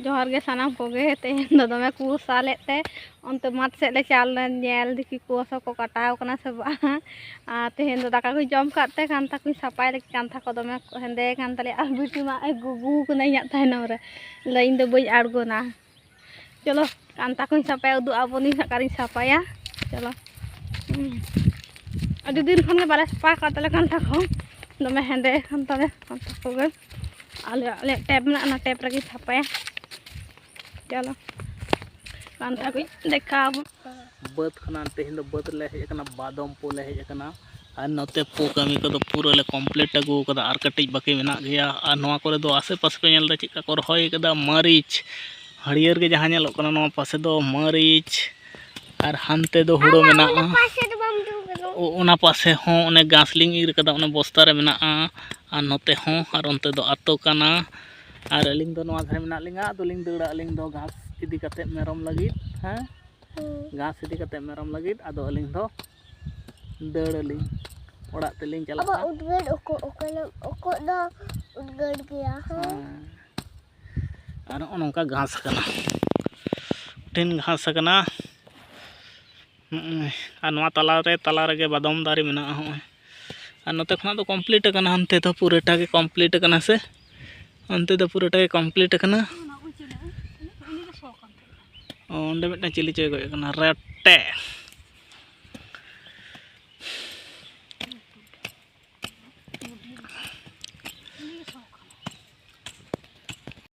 जोहार गे सानाम कोगे तेहेन दो दमे कुसा लेते onte mat set le chal nyel diki kuasa ko kataw kana se ba तेहेन दो दाका को जम काते कांता को सपाय ले कांता को दमे हेंदे कांता ले आलबुटी मा गुगु को नहीं आता है ना रे लाइन दो बई आड़गो ना चलो कांता को सपाय उदु आबोनी सकारी सपाया चलो अभी दिन खन के बाले सपा काते ले कांता को दमे हेंदे कांता को गे आले टैब ना टैब लगी सपाया चलो कांता को देखा बद खना तेहेन दो बद ले हेकना बादम पो ले हेकना और नोते पो कमी को पूरा ले कम्प्लीट अगू कदा और कटिज बाकी मेना गया और नोआ करे दो आसे पासे पे नेल चिका को रहोय कदा मरीच हरियर के जहां नेलो कना नोआ पासे दो मरीच और हानते दो हुड़ो मेना ओना पासे हो ओने गासलिंग इर कदा ओने बस्ता रे मेना और नोते हो और ओनते दो आतो कना और अलिंग दो नोआ धारे मेना लिंगा दोलिंग दड़ा अलिंग दो घास इदी कते मेरम लगी हां घास इदी कते मेरम लगी आदो अलिंग दो दड़ली ओड़ा तेलिंग चला अब उदगड़ ओको दो उदगड़ गया हां और ओनका घास कना टिन घास कना और नोआ तला रे बादाम दारी मेना हो और नोते खना तो कंप्लीट कना अंते तो पूराटा के कंप्लीट कना से अंते तो पूराटा के कंप्लीट कना ओंडे मिटना चिली चोय गय कना रेटे